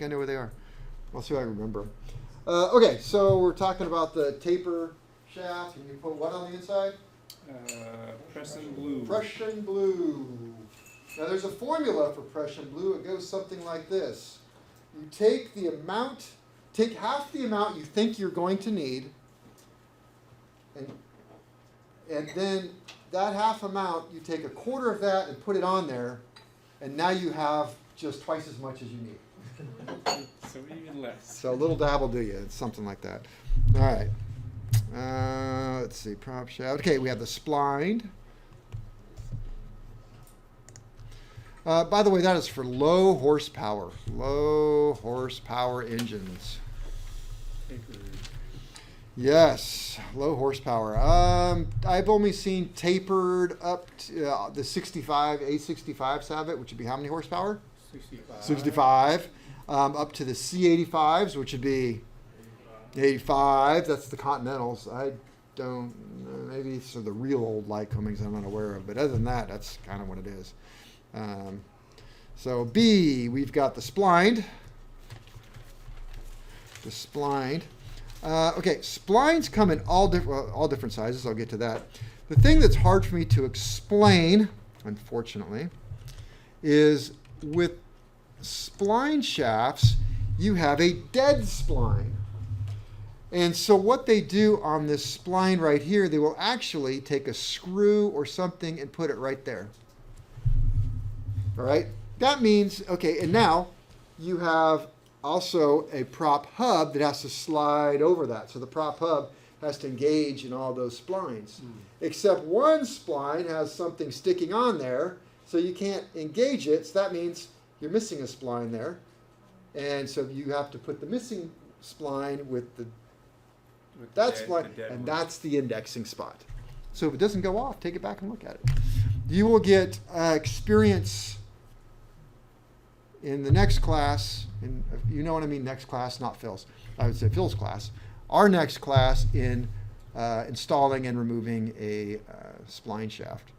think I know where they are. I'll see if I remember. Okay, so we're talking about the taper shaft, and you put what on the inside? Prussian blue. Prussian blue. Now there's a formula for Prussian blue. It goes something like this. You take half the amount you think you're going to need, and then that half amount, you take a quarter of that and put it on there, and now you have just twice as much as you need. So even less. So a little dab will do you. It's something like that. All right. Let's see. Prop shaft. Okay, we have the spline. By the way, that is for low horsepower. Low horsepower engines. Yes, low horsepower. I've only seen tapered up to the 65, A65s have it, which would be how many horsepower? 65. 65. Up to the C85s, which would be 85. That's the Continentals. I don't know. Maybe it's the real old Lycomings I'm not aware of. But other than that, that's kind of what it is. So B, we've got the splined. The splined. Okay, splines come in all different sizes. I'll get to that. The thing that's hard for me to explain, unfortunately, is with spline shafts, you have a dead spline. And so what they do on this spline right here, they will actually take a screw or something and put it right there. All right? That means, okay, and now you have also a prop hub that has to slide over that. So the prop hub has to engage in all those splines. Except one spline has something sticking on there, so you can't engage it. So that means you're missing a spline there. And so you have to put the missing spline with that spline, and that's the indexing spot. So if it doesn't go off, take it back and look at it. You will get experience in the next class, and you know what I mean, next class, not Phil's. I would say Phil's class. Our next class in installing and removing a spline shaft.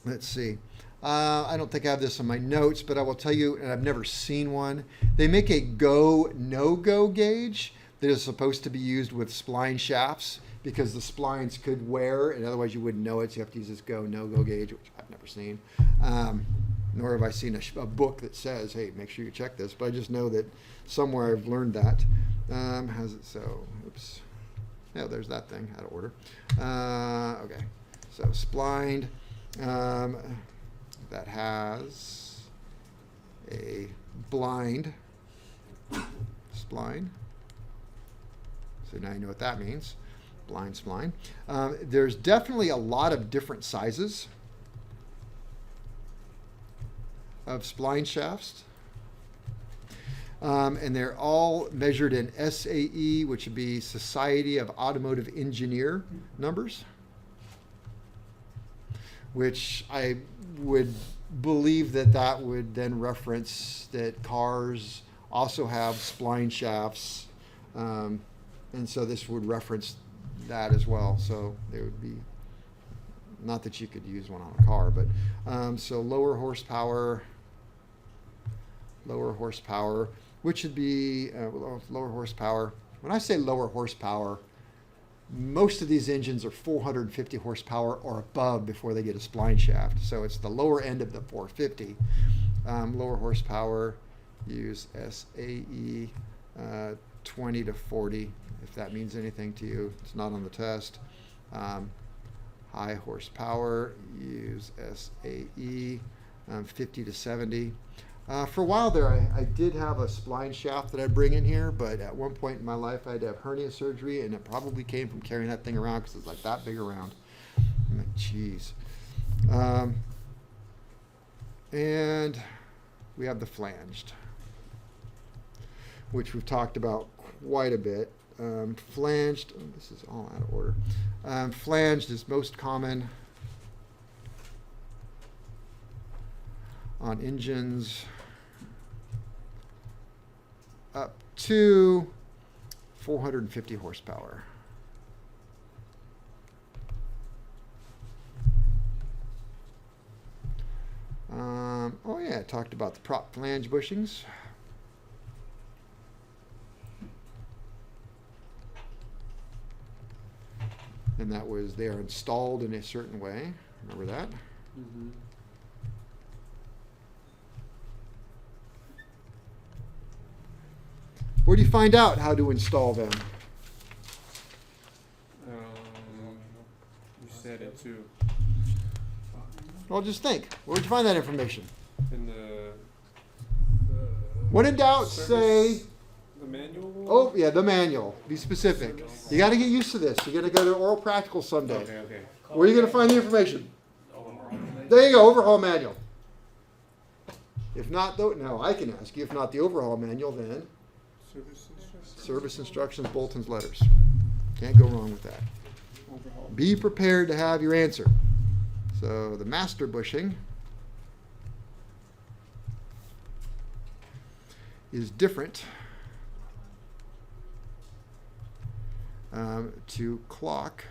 Let's see. I don't think I have this on my notes, but I will tell you, and I've never seen one. They make a go, no-go gauge that is supposed to be used with spline shafts because the splines could wear, and otherwise you wouldn't know it, so you have to use this go, no-go gauge, which I've never seen. Nor have I seen a book that says, hey, make sure you check this. But I just know that somewhere I've learned that. How's it so? Oops. Yeah, there's that thing out of order. Okay. So splined. That has a blind spline. So now you know what that means. Blind spline. There's definitely a lot of different sizes of spline shafts. And they're all measured in SAE, which would be Society of Automotive Engineer numbers, which I would believe that would then reference that cars also have spline shafts. And so this would reference that as well. So they would be, not that you could use one on a car, but so lower horsepower, which would be lower horsepower. When I say lower horsepower, most of these engines are 450 horsepower or above before they get a spline shaft. So it's the lower end of the 450. Lower horsepower, use SAE 20 to 40, if that means anything to you. It's not on the test. High horsepower, use SAE 50 to 70. For a while there, I did have a spline shaft that I'd bring in here, but at one point in my life, I had to have hernia surgery, and it probably came from carrying that thing around because it's like that big around. I'm like, geez. And we have the flanged, which we've talked about quite a bit. Flanged, this is all out of order. Flanged is most common on engines up to 450 horsepower. Oh yeah, I talked about the prop flange bushings. And that was, they are installed in a certain way. Remember that? Mm-hmm. Where do you find out how to install them? You said it too. Well, just think. Where'd you find that information? In the When in doubt, say, the manual. oh, yeah, the manual. Be specific. You got to get used to this. You're going to go to oral practical someday. Okay. Where are you going to find the information? There you go, overhaul manual. If not, though, no, I can ask you. If not the overhaul manual, then Service instructions. service instructions, bulletins, letters. Can't go wrong with that. Overhaul. Be prepared to have your answer. So the master bushing is different to clock.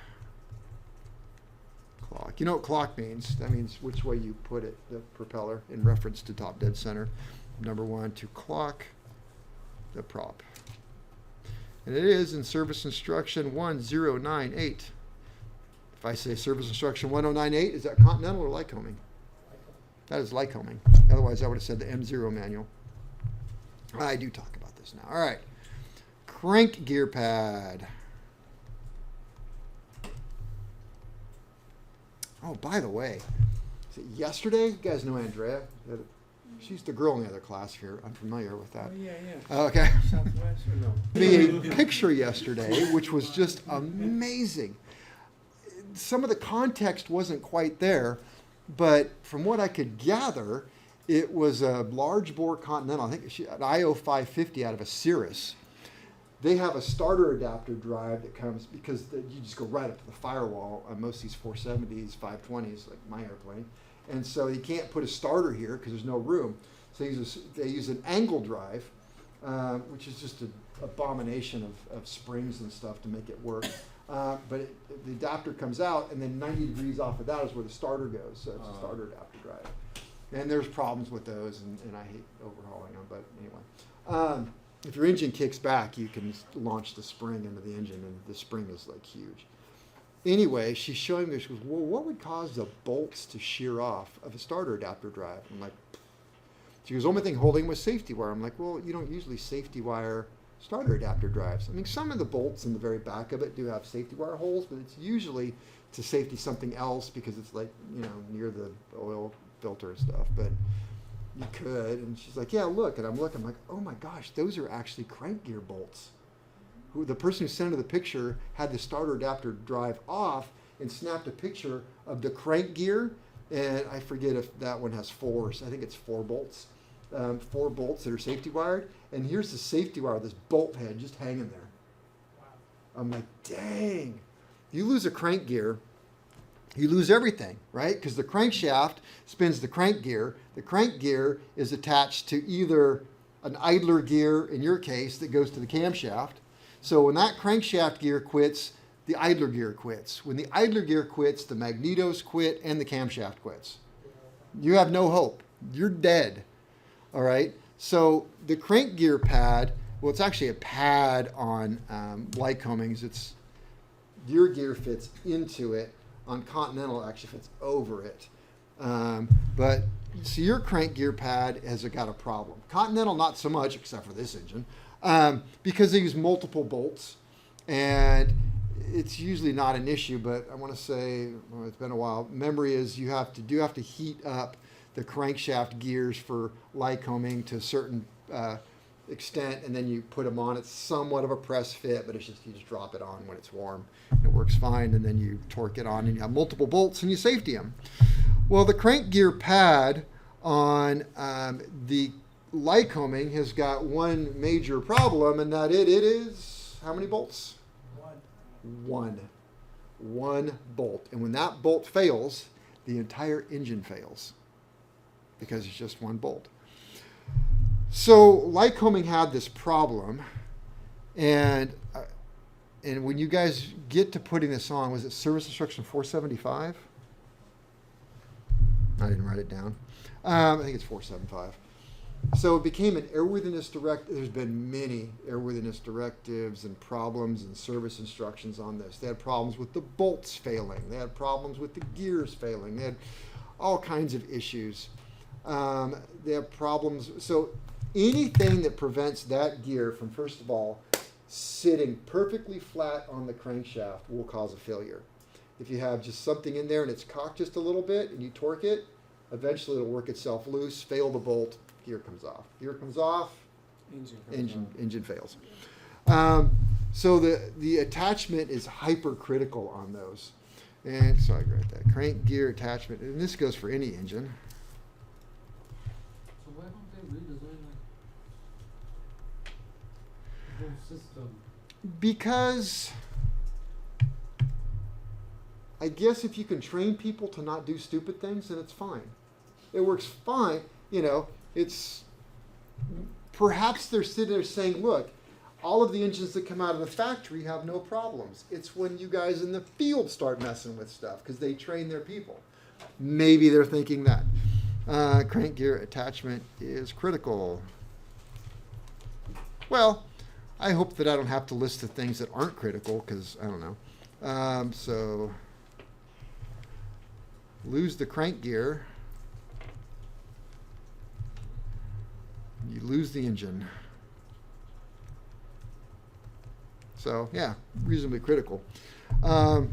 Clock. You know what clock means? That means which way you put it, the propeller, in reference to top dead center. Number one, to clock the prop. And it is in service instruction 1098. If I say service instruction 1098, is that Continental or Lycoming? That is Lycoming. Otherwise, I would have said the M0 manual. I do talk about this now. All right. Crank gear pad. Oh, by the way, is it yesterday? You guys know Andrea. She's the girl in the other class here. I'm familiar with that. Oh, yeah. Okay. Southwest or no? Me a picture yesterday, which was just amazing. Some of the context wasn't quite there, but from what I could gather, it was a large bore Continental. I think an IO 550 out of a Cirrus. They have a starter adapter drive that comes because you just go right up to the firewall on most of these 470s, 520s, like my airplane. And so you can't put a starter here because there's no room. So they use an angle drive, which is just an abomination of springs and stuff to make it work. But the adapter comes out, and then 90 degrees off of that is where the starter goes. So it's a starter adapter drive. And there's problems with those, and I hate overhauling them. But anyway, if your engine kicks back, you can launch the spring into the engine, and the spring is like huge. Anyway, she's showing me, she goes, well, what would cause the bolts to shear off of a starter adapter drive? I'm like, pfft. She goes, only thing holding was safety wire. I'm like, well, you don't usually safety wire starter adapter drives. I mean, some of the bolts in the very back of it do have safety wire holes, but it's usually to safety something else because it's like, near the oil filter and stuff. But you could. And she's like, yeah, look. And I'm looking, I'm like, oh my gosh, those are actually crank gear bolts. The person who sent her the picture had the starter adapter drive off and snapped a picture of the crank gear. And I forget if that one has four. I think it's 4 bolts. 4 bolts that are safety wired. And here's the safety wire, this bolt head just hanging there. Wow. I'm like, dang. You lose a crank gear, you lose everything, right? Because the crankshaft spins the crank gear. The crank gear is attached to either an idler gear, in your case, that goes to the camshaft. So when that crankshaft gear quits, the idler gear quits. When the idler gear quits, the magnetos quit and the camshaft quits. You have no hope. You're dead. All right? So the crank gear pad, well, it's actually a pad on Lycomings. Your gear fits into it. On Continental, it actually fits over it. But so your crank gear pad has got a problem. Continental, not so much, except for this engine. Because they use multiple bolts, and it's usually not an issue, but I want to say, well, it's been a while. Memory is you have to heat up the crankshaft gears for Lycoming to a certain extent, and then you put them on. It's somewhat of a press fit, but you just drop it on when it's warm, and it works fine, and then you torque it on, and you have multiple bolts, and you safety them. Well, the crank gear pad on the Lycoming has got one major problem, and that it is how many bolts? One bolt. And when that bolt fails, the entire engine fails because it's just one bolt. So Lycoming had this problem, and when you guys get to putting this on, was it service instruction 475? I didn't write it down. I think it's 475. So it became an airworthiness directive. There's been many airworthiness directives and problems and service instructions on this. They had problems with the bolts failing. They had problems with the gears failing. They had all kinds of issues. They have problems. So anything that prevents that gear from, first of all, sitting perfectly flat on the crankshaft will cause a failure. If you have just something in there and it's cocked just a little bit and you torque it, eventually it'll work itself loose, fail the bolt, gear comes off. Gear comes off, engine fails. So the attachment is hypercritical on those. And so I write that crank gear attachment, and this goes for any engine. So why don't they redesign the whole system? Because I guess if you can train people to not do stupid things, then it's fine. It works fine. You know, it's perhaps they're sitting there saying, look, all of the engines that come out of the factory have no problems. It's when you guys in the field start messing with stuff because they train their people. Maybe they're thinking that. Crank gear attachment is critical. Well, I hope that I don't have to list the things that aren't critical because I don't know. So lose the crank gear. You lose the engine. So yeah, reasonably critical. Let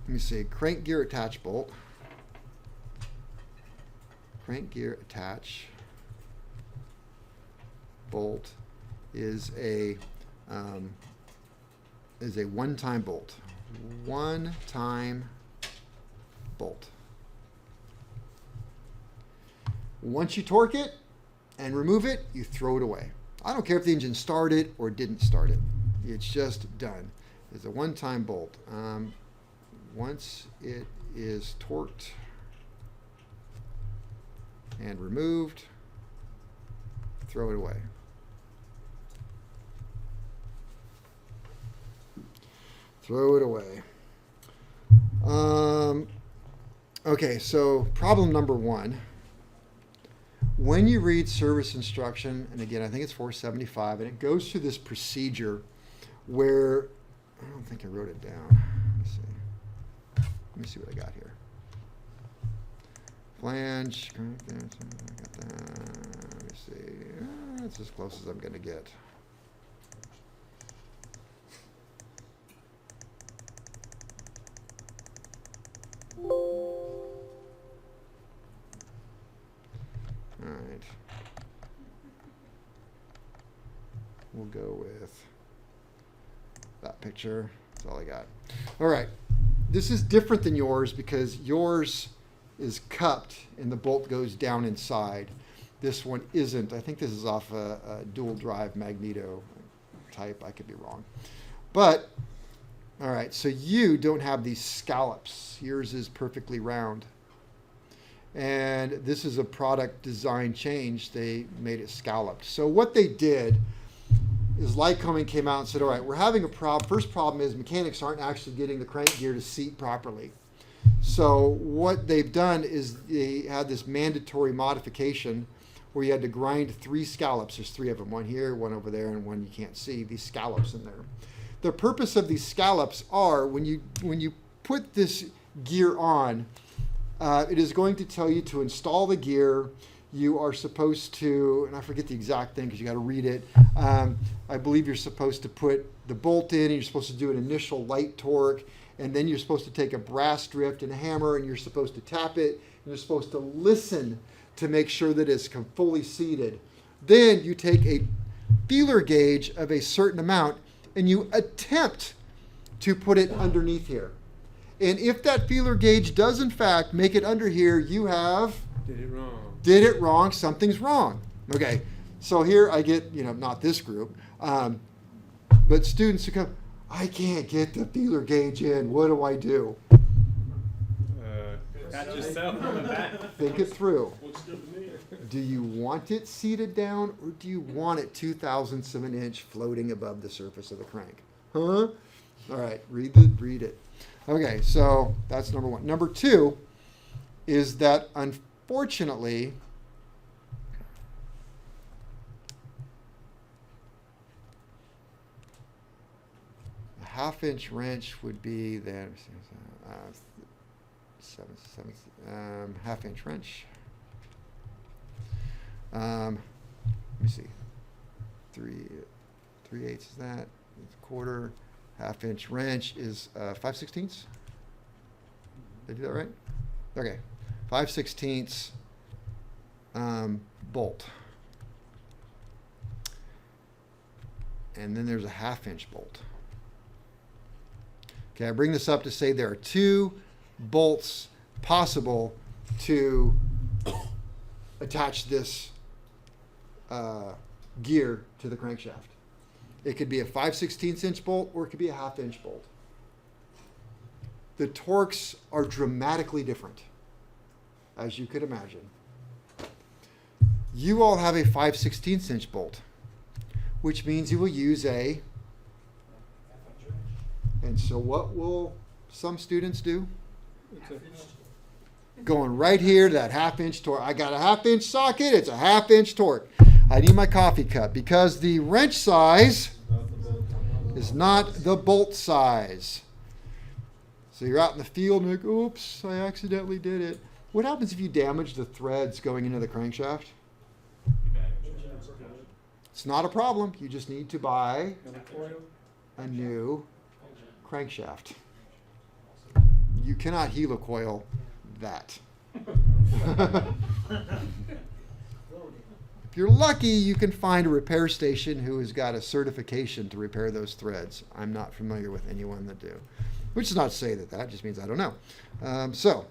me see, crank gear attach bolt. Crank gear attach bolt is a one-time bolt. One-time bolt. Once you torque it and remove it, you throw it away. I don't care if the engine started or didn't start it. It's just done. It's a one-time bolt. Once it is torqued and removed, throw it away. Throw it away. Okay, so problem number one. When you read service instruction, and again, I think it's 475, and it goes through this procedure where, I don't think I wrote it down. Let me see what I got here. Flange, I got that. Let me see. That's as close as I'm going to get. All right. We'll go with that picture. That's all I got. All right. This is different than yours because yours is cupped and the bolt goes down inside. This one isn't. I think this is off a dual drive magneto type. I could be wrong. But, all right, so you don't have these scallops. Yours is perfectly round. And this is a product design change. They made it scalloped. So what they did is Lycoming came out and said, all right, we're having a problem. First problem is mechanics aren't actually getting the crank gear to seat properly. So what they've done is they had this mandatory modification where you had to grind 3 scallops. There's 3 of them, one here, one over there, and one you can't see, these scallops in there. The purpose of these scallops are when you put this gear on, it is going to tell you to install the gear. You are supposed to, and I forget the exact thing because you got to read it. I believe you're supposed to put the bolt in, and you're supposed to do an initial light torque, and then you're supposed to take a brass drift and a hammer, and you're supposed to tap it, and you're supposed to listen to make sure that it's fully seated. Then you take a feeler gauge of a certain amount, and you attempt to put it underneath here. And if that feeler gauge does in fact make it under here, you have did it wrong, something's wrong. Okay, so here I get, not this group, but students who come, I can't get the feeler gauge in, what do I do? Pat yourself on the back. Think it through. Looks good to me. Do you want it seated down, or do you want it 2/1000 of an inch floating above the surface of the crank? Huh? All right, read it. Okay, so that's number one. Number two, is that unfortunately, a half-inch wrench would be then half-inch wrench. Let me see. 3/8 is that. It's a quarter. Half-inch wrench is 5/16. Did I do that right? Okay. 5/16 bolt. And then there's a half-inch bolt. Okay, I bring this up to say there are two bolts possible to attach this gear to the crankshaft. It could be a 5/16 inch bolt or it could be a half-inch bolt. The torques are dramatically different, as you could imagine. You all have a 5/16 inch bolt, which means you will use a, and so what will some students do? Going right here to that half-inch torque. I got a half-inch socket, it's a half-inch torque. I need my coffee cup because the wrench size is not the bolt size. So you're out in the field and you're like, oops, I accidentally did it. What happens if you damage the threads going into the crankshaft? It's not a problem. You just need to buy a new crankshaft. You cannot helicoil that. If you're lucky, you can find a repair station who has got a certification to repair those threads. I'm not familiar with anyone that do. Which is not to say that just means I don't know. So,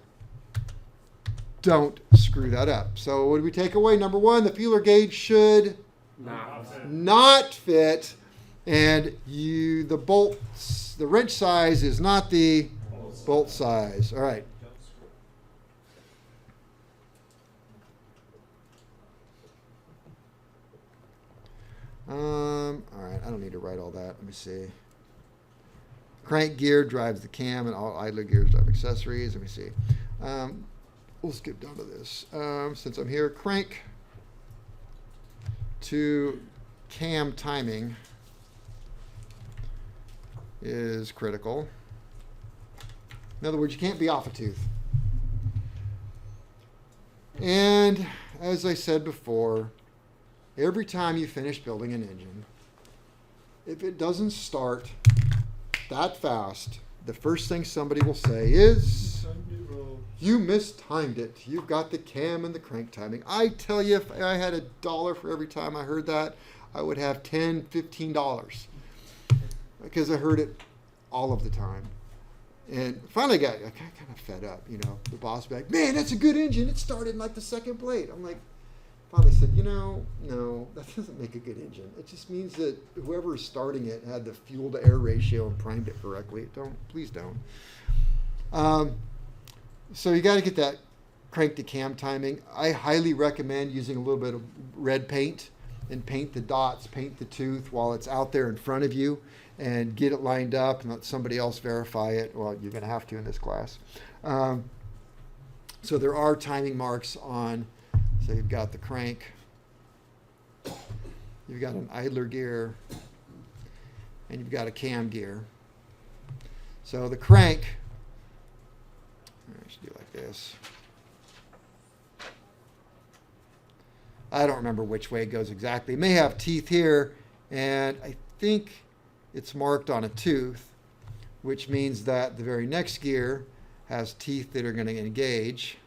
don't screw that up. So what do we take away? Number one, the feeler gauge should not fit. And the wrench size is not the bolt size. All right. All right, I don't need to write all that. Let me see. Crank gear drives the cam, and all idler gears drive accessories. Let me see. We'll skip down to this. Since I'm here, crank to cam timing is critical. In other words, you can't be off a tooth. And as I said before, every time you finish building an engine, if it doesn't start that fast, the first thing somebody will say is, you mistimed it. You've got the cam and the crank timing. I tell you, if I had $1 for every time I heard that, I would have $10, $15. Because I heard it all of the time. And finally I got kind of fed up, the boss back, man, that's a good engine. It started in like the second blade. I'm like, finally said, no, that doesn't make a good engine. It just means that whoever is starting it had the fuel to air ratio and primed it correctly. Please don't. So you got to get that crank to cam timing. I highly recommend using a little bit of red paint and paint the dots, paint the tooth while it's out there in front of you and get it lined up and let somebody else verify it. Well, you're going to have to in this class. So there are timing marks on. So you've got the crank, you've got an idler gear, and you've got a cam gear. So the crank, I should do it like this. I don't remember which way it goes exactly. It may have teeth here, and I think it's marked on a tooth, which means that the very next gear has teeth that are going to engage.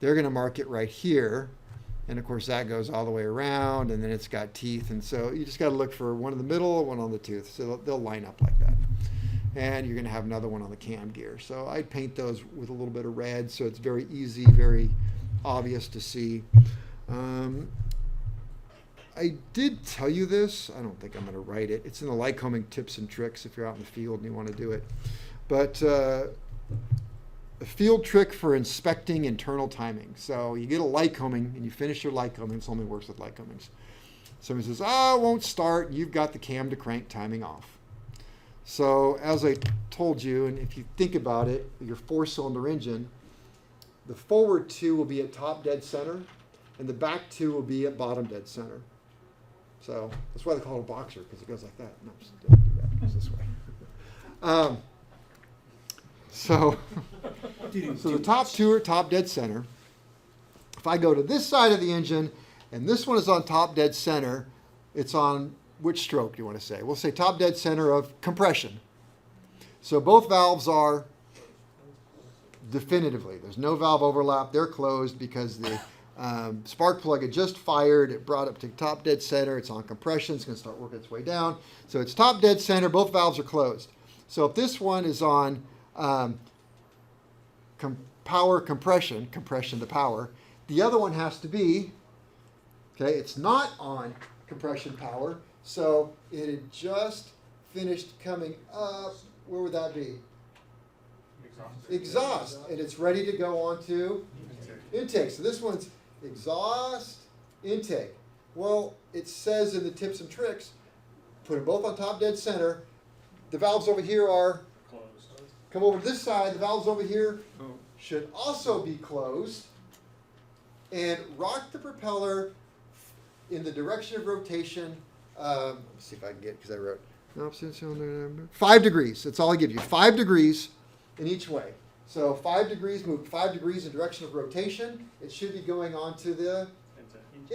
They're going to mark it right here. And of course that goes all the way around, and then it's got teeth. And so you just got to look for one in the middle, one on the tooth. So they'll line up like that. And you're going to have another one on the cam gear. So I'd paint those with a little bit of red so it's very easy, very obvious to see. I did tell you this. I don't think I'm going to write it. It's in the Lycoming tips and tricks if you're out in the field and you want to do it. But a field trick for inspecting internal timing. So you get a Lycoming and you finish your Lycoming. This only works with Lycomings. Somebody says, it won't start. You've got the cam to crank timing off. So as I told you, and if you think about it, your 4-cylinder engine, the forward 2 will be at top dead center, and the back 2 will be at bottom dead center. So that's why they call it a boxer, because it goes like that. No, just don't do that. It's this way. So the top 2 are top dead center. If I go to this side of the engine, and this one is on top dead center, it's on which stroke do you want to say? We'll say top dead center of compression. So both valves are definitively, there's no valve overlap. They're closed because the spark plug had just fired. It brought up to top dead center. It's on compression. It's going to start working its way down. So it's top dead center. Both valves are closed. So if this one is on power compression to power, the other one has to be, okay, it's not on compression power. So it had just finished coming up. Where would that be? Exhaust. And it's ready to go on to intake. So this one's exhaust, intake. Well, it says in the tips and tricks, put them both on top dead center. The valves over here are Closed. come over to this side. The valves over here should also be closed. And rock the propeller in the direction of rotation. Let's see if I can get, because I wrote opposite cylinder 5 degrees. That's all I give you. 5 degrees in each way. So 5 degrees, move 5 degrees in direction of rotation. It should be going on to the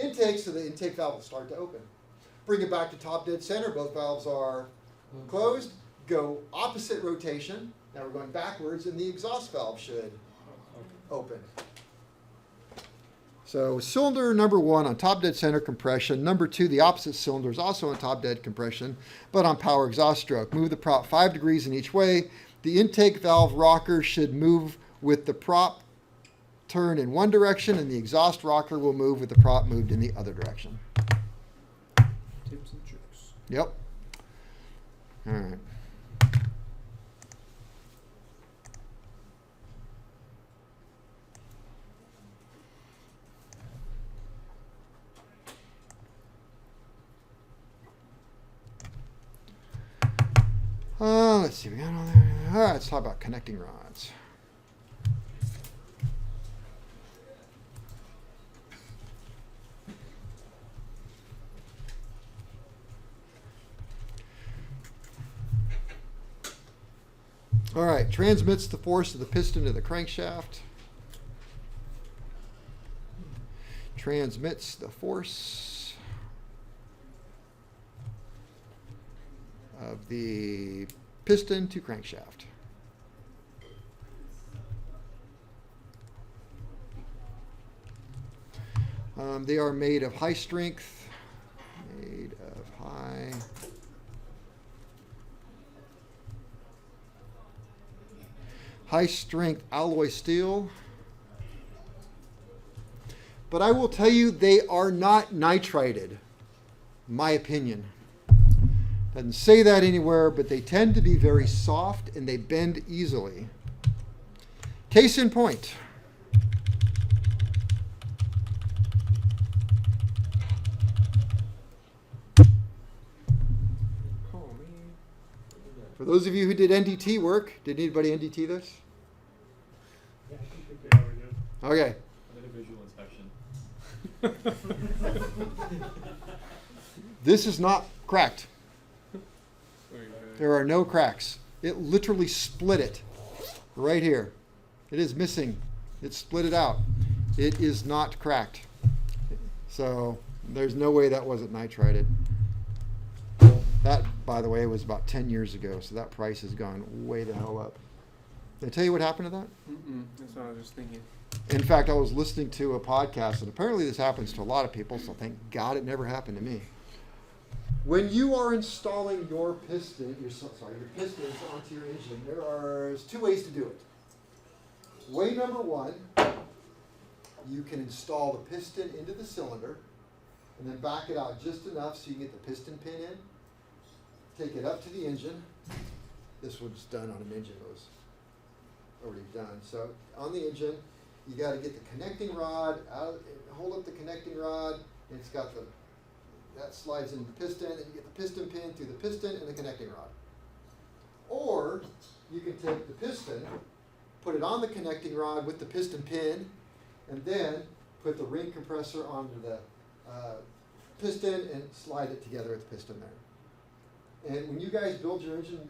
intake, so the intake valve will start to open. Bring it back to top dead center. Both valves are closed. Go opposite rotation. Now we're going backwards, and the exhaust valve should open. So cylinder number 1 on top dead center compression. Number 2, the opposite cylinder is also on top dead compression, but on power exhaust stroke. Move the prop 5 degrees in each way. The intake valve rocker should move with the prop turned in one direction, and the exhaust rocker will move with the prop moved in the other direction. Tips and tricks. Yep. All right. Let's see. We got all there. All right. Let's talk about connecting rods. All right, transmits the force of the piston to the crankshaft. Transmits the force of the piston to crankshaft. They are made of high strength, high strength alloy steel. But I will tell you, they are not nitrated, my opinion. Doesn't say that anywhere, but they tend to be very soft and they bend easily. Case in point. For those of you who did NDT work, did anybody NDT this? Yeah, we did. Okay. I did a visual inspection. This is not cracked. Okay. There are no cracks. It literally split it right here. It is missing. It split it out. It is not cracked. So there's no way that wasn't nitrated. That, by the way, was about 10 years ago, so that price has gone way the hell up. Did I tell you what happened to that? That's what I was just thinking. In fact, I was listening to a podcast, and apparently this happens to a lot of people, so thank God it never happened to me. When you are installing your pistons onto your engine, there's 2 ways to do it. Way number 1, you can install the piston into the cylinder, and then back it out just enough so you can get the piston pin in. Take it up to the engine. This was done on an engine that was already done. So on the engine, you got to get the connecting rod out, hold up the connecting rod, and it's got that slides in the piston, and you get the piston pin through the piston and the connecting rod. Or you can take the piston, put it on the connecting rod with the piston pin, and then put the ring compressor onto the piston and slide it together with the piston there. And when you guys build your engine,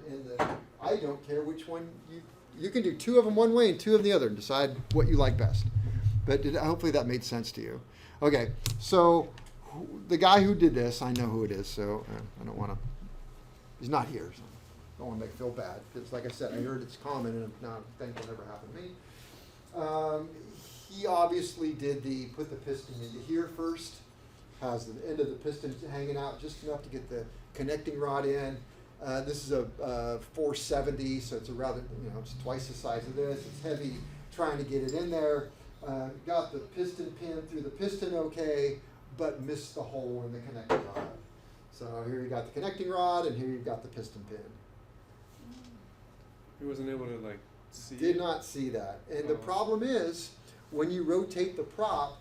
I don't care which one you can do 2 of them one way and 2 of the other and decide what you like best. But hopefully that made sense to you. Okay, so the guy who did this, I know who it is, so I don't want to, he's not here, so I don't want to make him feel bad. Because like I said, I heard it's common and now things will never happen to me. He obviously put the piston into here first, has the end of the piston hanging out just enough to get the connecting rod in. This is a 470, so it's a rather, it's twice the size of this. It's heavy trying to get it in there. Got the piston pin through the piston okay, but missed the hole in the connecting rod. So here you got the connecting rod, and here you've got the piston pin. He wasn't able to see. Did not see that. And the problem is, when you rotate the prop,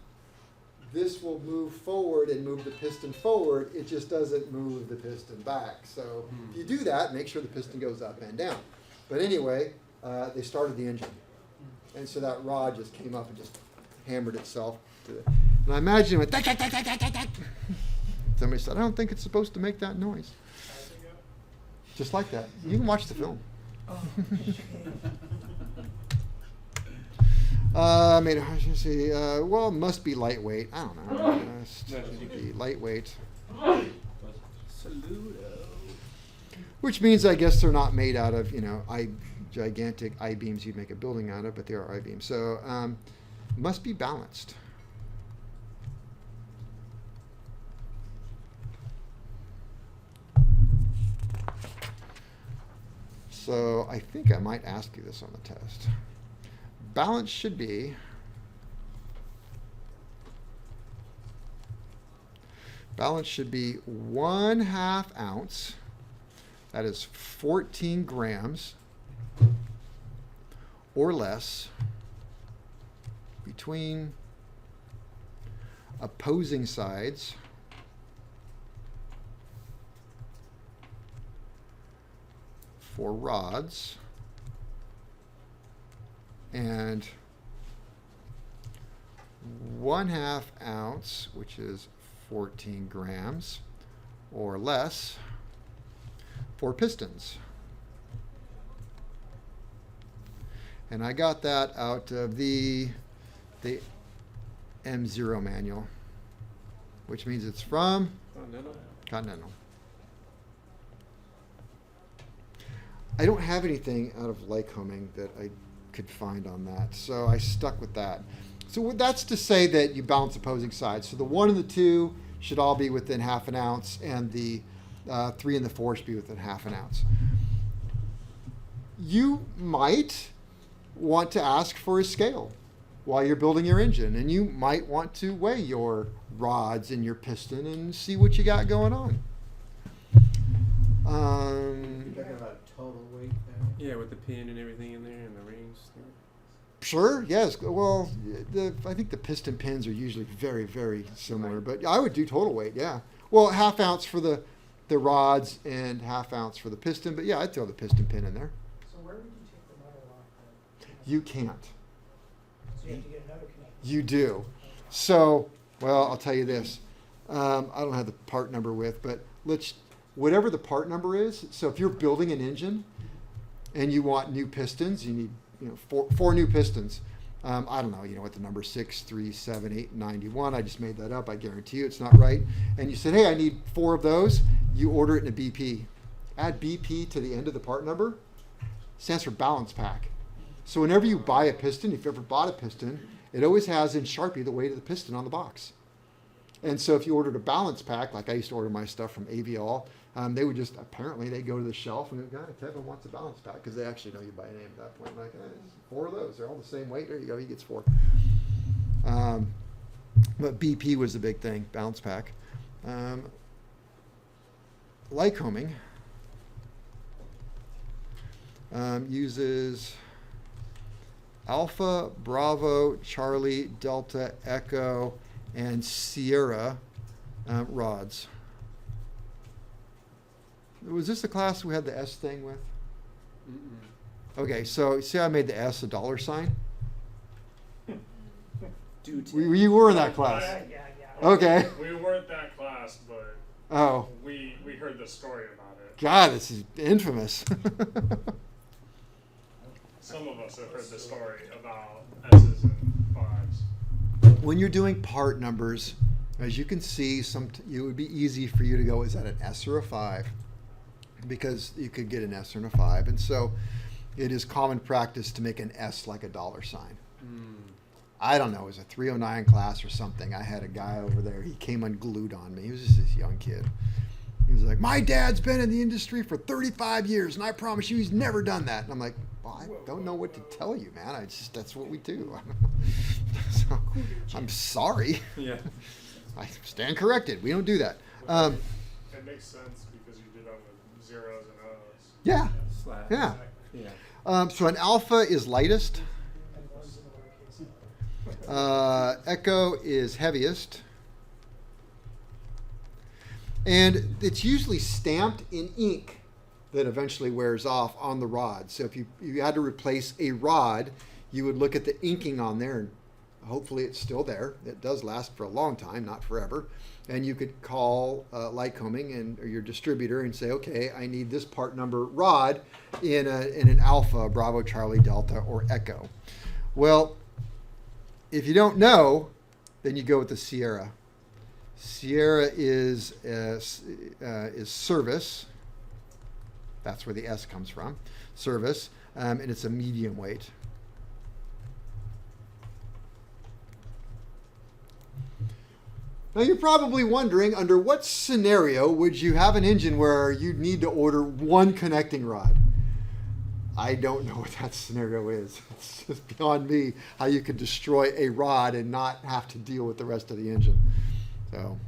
this will move forward and move the piston forward. It just doesn't move the piston back. So if you do that, make sure the piston goes up and down. But anyway, they started the engine. And so that rod just came up and just hammered itself. And I imagine it went, tack, tack, tack, tack, tack, tack, tack. Somebody said, I don't think it's supposed to make that noise. Just like that. You can watch the film. I mean, I should see. Well, it must be lightweight. I don't know. Must be lightweight. Saludo. Which means I guess they're not made out of gigantic I-beams you'd make a building out of, but they are I-beams. So must be balanced. So I think I might ask you this on the test. Balance should be Balance should be 1/2 ounce, that is 14 grams or less, between opposing sides for rods, and 1/2 ounce, which is 14 grams or less, for pistons. And I got that out of the M0 manual, which means it's from Continental. I don't have anything out of Lycoming that I could find on that, so I stuck with that. So that's to say that you balance opposing sides. So the 1 and the 2 should all be within 1/2 ounce, and the 3 and the 4 should be within 1/2 ounce. You might want to ask for a scale while you're building your engine, and you might want to weigh your rods and your piston and see what you got going on. You're talking about total weight there? Yeah, with the pin and everything in there and the rings. Sure, yes. Well, I think the piston pins are usually very, very similar, but I would do total weight, yeah. Well, 1/2 ounce for the rods and 1/2 ounce for the piston, but yeah, I'd throw the piston pin in there. So where would you take the motor off then? You can't. So you have to get another connector. You do. So, well, I'll tell you this. I don't have the part number but whatever the part number is, so if you're building an engine and you want new pistons, you need four new pistons. I don't know, what the number 6, 3, 7, 8, 91. I just made that up. I guarantee you it's not right. And you said, hey, I need 4 of those. You order it in a BP. Add BP to the end of the part number. Stands for balance pack. So whenever you buy a piston, if you've ever bought a piston, it always has in Sharpie the weight of the piston on the box. And so if you ordered a balance pack, like I used to order my stuff from AVL, they would just, apparently they go to the shelf and go, Kevin wants a balance pack, because they actually know you by name at that point. Like, 4 of those, they're all the same weight. There you go, he gets 4. But BP was the big thing, balance pack. Lycoming uses Alpha, Bravo, Charlie, Delta, Echo, and Sierra rods. Was this the class we had the S thing with? Mm-mm. Okay, so see how I made the S a dollar sign? You Do were in that class. Yeah. Okay. We weren't that class, but Oh, we heard the story about it. God, this is infamous. Some of us have heard the story about S's and 5s. When you're doing part numbers, as you can see, it would be easy for you to go, is that an S or a 5? Because you could get an S or a 5. And so it is common practice to make an S like a dollar sign. Mm. I don't know, it was a 309 class or something. I had a guy over there, he came unglued on me. He was just this young kid. He was like, my dad's been in the industry for 35 years, and I promise you he's never done that. And I'm like, well, I don't know what to tell you, man. That's what we do. So, I'm sorry. Yeah. I stand corrected. We don't do that. It makes sense because you did that with zeros and O's. Yeah, Slash. yeah. Yeah. So an alpha is lightest. And one's in lowercase. Echo is heaviest. And it's usually stamped in ink that eventually wears off on the rod. So if you had to replace a rod, you would look at the inking on there, and hopefully it's still there. It does last for a long time, not forever. And you could call Lycoming or your distributor and say, okay, I need this part number rod in an Alpha, Bravo, Charlie, Delta, or Echo. Well, if you don't know, then you go with the Sierra. Sierra is service. That's where the S comes from. Service, and it's a medium weight. Now you're probably wondering, under what scenario would you have an engine where you'd need to order one connecting rod? I don't know what that scenario is. It's just beyond me how you could destroy a rod and not have to deal with the rest of the engine. So,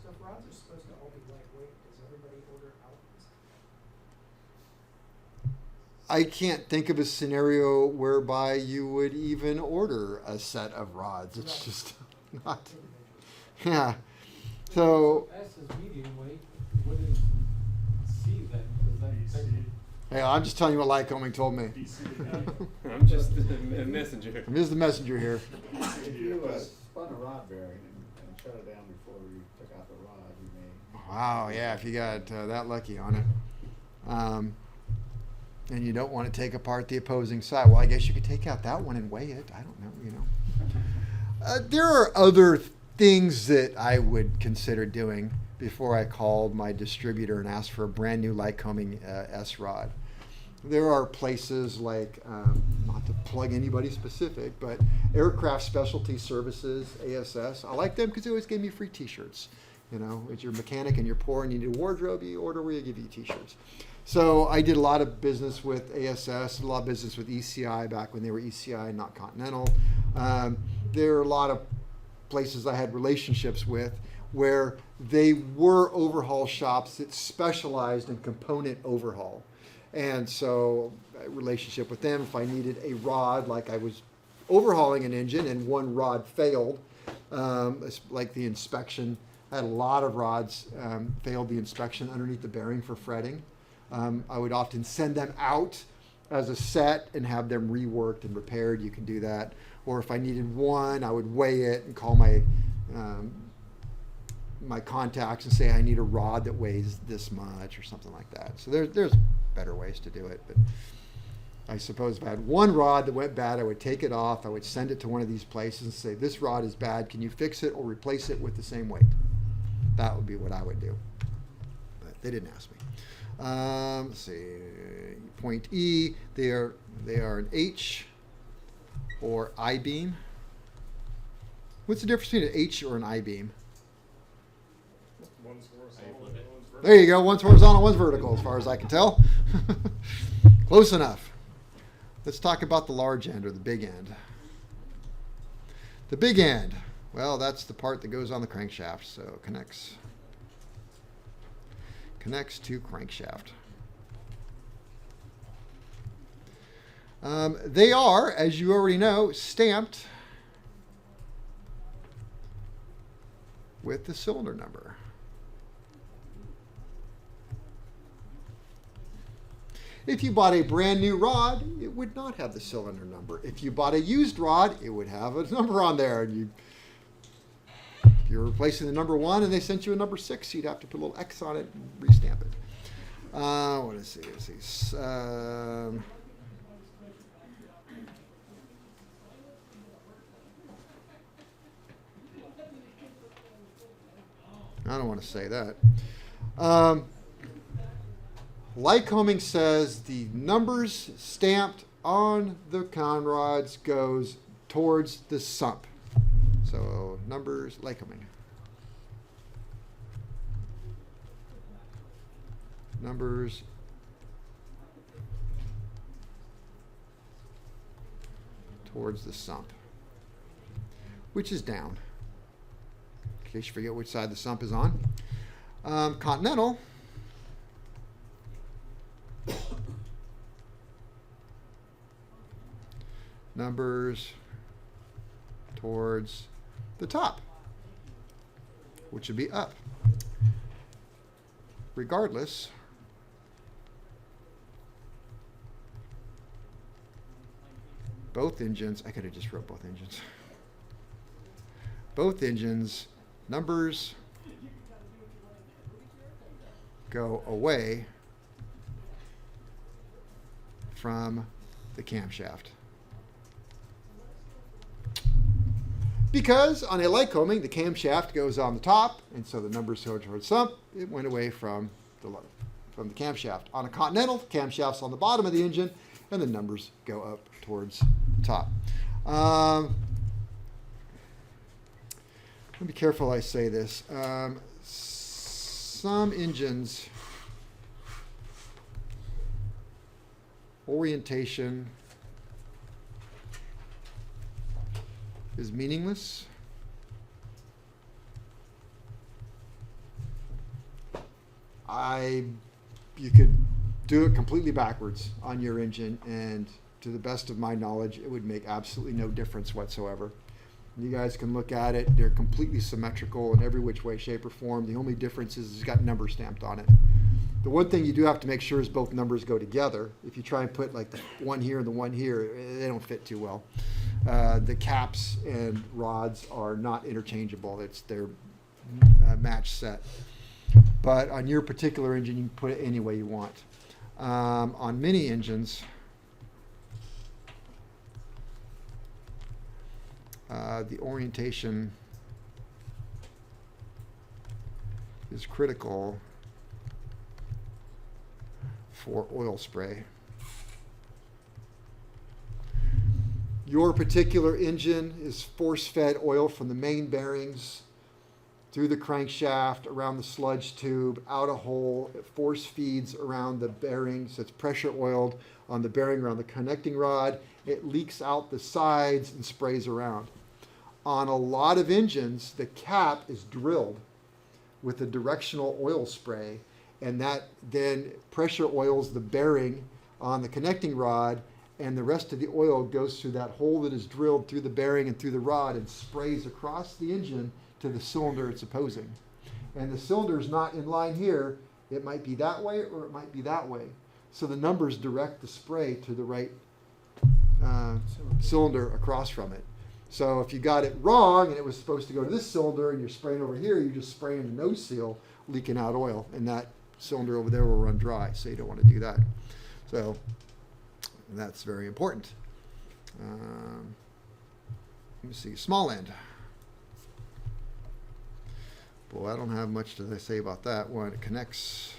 So if rods are supposed to all be lightweight, does everybody order alphas? I can't think of a scenario whereby you would even order a set of rods. It's just not. Yeah. So, S is medium weight. What is C then? Is that technically? hey, I'm just telling you what Lycoming told me. I'm just a messenger. I'm just the messenger here. If you spun a rod bearing and shut it down before you took out the rod, you may. Wow, yeah, if you got that lucky on it. And you don't want to take apart the opposing side. Well, I guess you could take out that one and weigh it. I don't know, there are other things that I would consider doing before I called my distributor and asked for a brand new Lycoming S rod. There are places like, not to plug anybody specific, but Aircraft Specialty Services, ASS. I like them because they always gave me free t-shirts. You know, as you're a mechanic and you're poor and you need a wardrobe, you order where you give you t-shirts. So I did a lot of business with ASS, a lot of business with ECI back when they were ECI, not Continental. There are a lot of places I had relationships with where they were overhaul shops that specialized in component overhaul. And so a relationship with them, if I needed a rod, like I was overhauling an engine and one rod failed, like the inspection, I had a lot of rods failed the inspection underneath the bearing for fretting. I would often send them out as a set and have them reworked and repaired. You can do that. Or if I needed one, I would weigh it and call my my contacts and say I need a rod that weighs this much or something like that. So there's better ways to do it. But I suppose if I had one rod that went bad, I would take it off. I would send it to one of these places and say, this rod is bad. Can you fix it or replace it with the same weight? That would be what I would do. But they didn't ask me. Let's see. Point E, they are an H or I-beam. What's the difference between an H or an I-beam? One's horizontal, one's vertical. There you go. One's horizontal, one's vertical, as far as I can tell. Close enough. Let's talk about the large end or the big end. The big end. Well, that's the part that goes on the crankshaft, so connects to crankshaft. They are, as you already know, stamped with the cylinder number. If you bought a brand new rod, it would not have the cylinder number. If you bought a used rod, it would have a number on there. And if you're replacing the number 1 and they sent you a number 6, you'd have to put a little X on it and restamp it. What is it? Let's see. I don't want to say that. Lycoming says the numbers stamped on the con rods goes towards the sump. So numbers, Lycoming. Numbers towards the sump, which is down. In case you forget which side the sump is on. Continental. Numbers towards the top, which would be up. Regardless, both engines, I could have just wrote both engines. Both engines, numbers go away from the camshaft. Because on a Lycoming, the camshaft goes on the top, and so the numbers go towards sump. It went away from the camshaft. On a Continental, the camshaft's on the bottom of the engine, and the numbers go up towards the top. Be careful I say this. Some engines, orientation is meaningless. You could do it completely backwards on your engine, and to the best of my knowledge, it would make absolutely no difference whatsoever. You guys can look at it. They're completely symmetrical in every which way, shape, or form. The only difference is it's got numbers stamped on it. The one thing you do have to make sure is both numbers go together. If you try and put like the one here and the one here, they don't fit too well. The caps and rods are not interchangeable. It's their match set. But on your particular engine, you can put it any way you want. On mini engines, the orientation is critical for oil spray. Your particular engine is force-fed oil from the main bearings through the crankshaft, around the sludge tube, out a hole. It force feeds around the bearings. It's pressure oiled on the bearing around the connecting rod. It leaks out the sides and sprays around. On a lot of engines, the cap is drilled with a directional oil spray, and that then pressure oils the bearing on the connecting rod, and the rest of the oil goes through that hole that is drilled through the bearing and through the rod and sprays across the engine to the cylinder it's opposing. And the cylinder is not in line here. It might be that way or it might be that way. So the numbers direct the spray to the right cylinder across from it. So if you got it wrong and it was supposed to go to this cylinder and you're spraying over here, you're just spraying the nose seal, leaking out oil, and that cylinder over there will run dry. So you don't want to do that. So that's very important. Let me see, small end. Boy, I don't have much to say about that one. It connects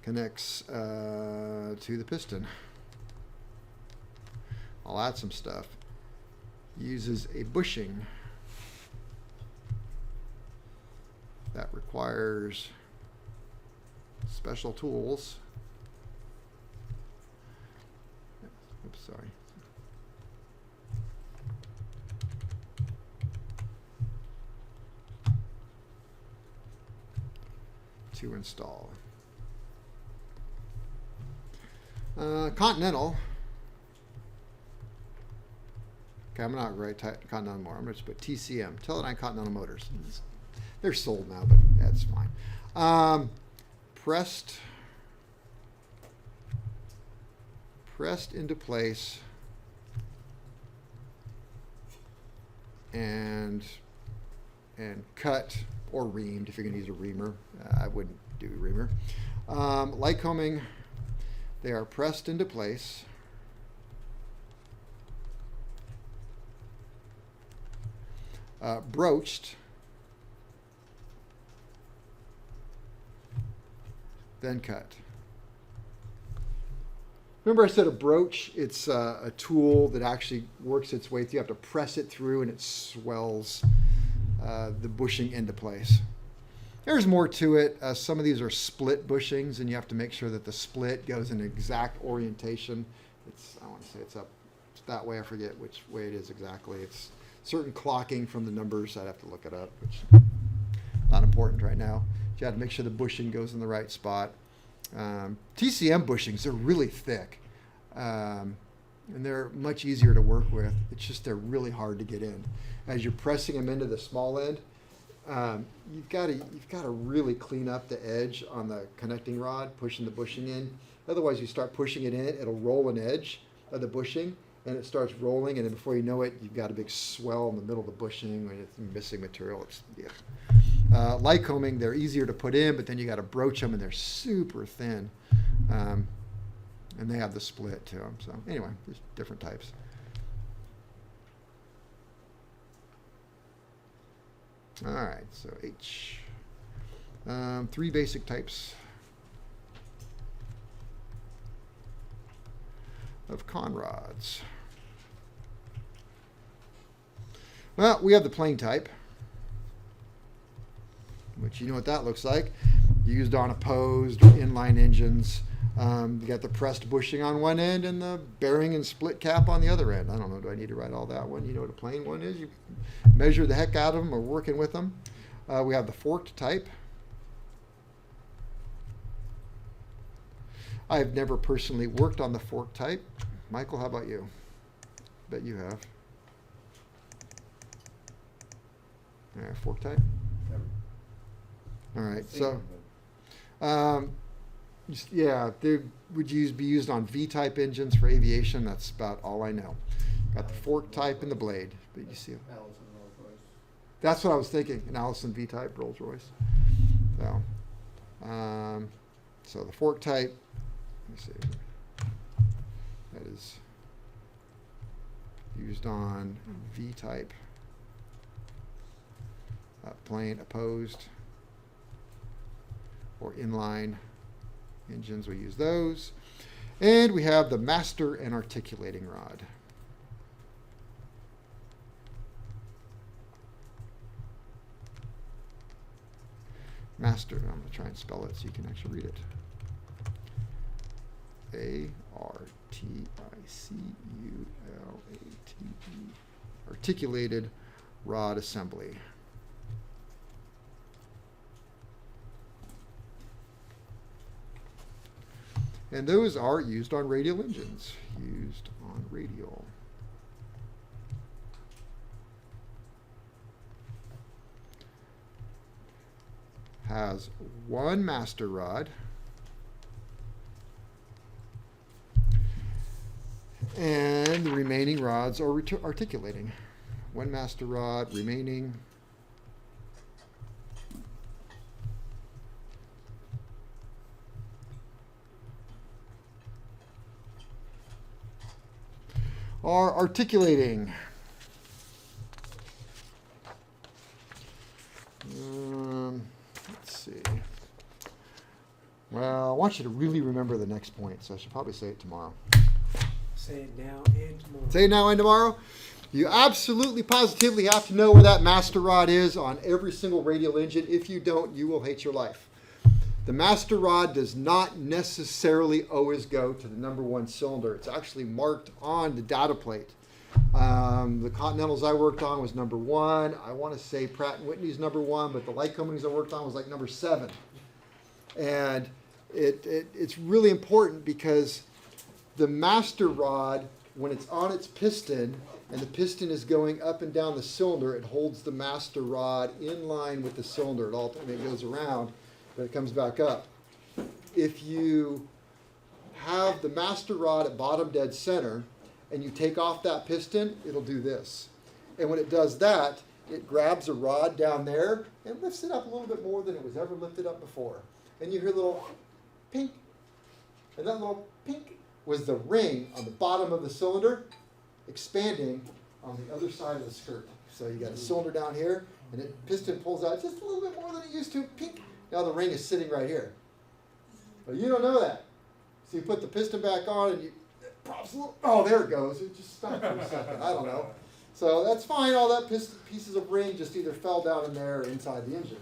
to the piston. I'll add some stuff. Uses a bushing that requires special tools. Oops, sorry. To install. Continental. Okay, I'm not going to write Continental more. I'm going to just put TCM, Teledyne Continental Motors. They're sold now, but that's fine. Pressed pressed into place and cut or reamed if you're going to use a reamer. I wouldn't do a reamer. Lycoming, they are pressed into place. Broached, then cut. Remember I said a broach, it's a tool that actually works its way through. You have to press it through and it swells the bushing into place. There's more to it. Some of these are split bushings and you have to make sure that the split goes in exact orientation. I want to say it's up that way. I forget which way it is exactly. It's certain clocking from the numbers. I'd have to look it up, which is not important right now. You have to make sure the bushing goes in the right spot. TCM bushings, they're really thick. And they're much easier to work with. It's just they're really hard to get in. As you're pressing them into the small end, you've got to really clean up the edge on the connecting rod, pushing the bushing in. Otherwise, you start pushing it in, it'll roll an edge of the bushing, and it starts rolling, and then before you know it, you've got a big swell in the middle of the bushing when it's missing material. It's, yeah. Lycoming, they're easier to put in, but then you got to broach them, and they're super thin. And they have the split to them. So anyway, there's different types. All right, so H. 3 basic types of con rods. Well, we have the plain type, which you know what that looks like. Used on opposed or inline engines. You got the pressed bushing on one end and the bearing and split cap on the other end. I don't know, do I need to write all that one? You know what a plain one is? You measure the heck out of them or working with them. We have the forked type. I've never personally worked on the forked type. Michael, how about you? Bet you have. All right, fork type. All right, so yeah, they would be used on V-type engines for aviation. That's about all I know. Got the fork type and the blade, but you see, Allison Rolls-Royce. that's what I was thinking. An Allison V-type Rolls-Royce. So the fork type. Let me see. That is used on V-type. Plain opposed or inline engines, we use those. And we have the master and articulating rod. Master, I'm going to try and spell it so you can actually read it. A-R-T-I-C-U-L-A-T-E. Articulated rod assembly. And those are used on radial engines. Used on radial. Has one master rod. And the remaining rods are articulating. One master rod, remaining. Are articulating. Let's see. Well, I want you to really remember the next point, so I should probably say it tomorrow. Say it now and tomorrow. Say it now and tomorrow. You absolutely positively have to know where that master rod is on every single radial engine. If you don't, you will hate your life. The master rod does not necessarily always go to the number 1 cylinder. It's actually marked on the data plate. The Continentals I worked on was number 1. I want to say Pratt & Whitney's number 1, but the Lycomings I worked on was like number 7. And it's really important because the master rod, when it's on its piston and the piston is going up and down the cylinder, it holds the master rod in line with the cylinder. It goes around, but it comes back up. If you have the master rod at bottom dead center and you take off that piston, it'll do this. And when it does that, it grabs a rod down there and lifts it up a little bit more than it was ever lifted up before. And you hear a little pink. And that little pink was the ring on the bottom of the cylinder expanding on the other side of the skirt. So you got a cylinder down here, and the piston pulls out just a little bit more than it used to. Pink. Now the ring is sitting right here. But you don't know that. So you put the piston back on, and it pops a little. Oh, there it goes. It just stopped for a second. I don't know. So that's fine. All that pieces of ring just either fell down in there or inside the engine.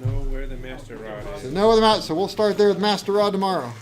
Know where the master rod So is. know where the so we'll start there with master rod tomorrow.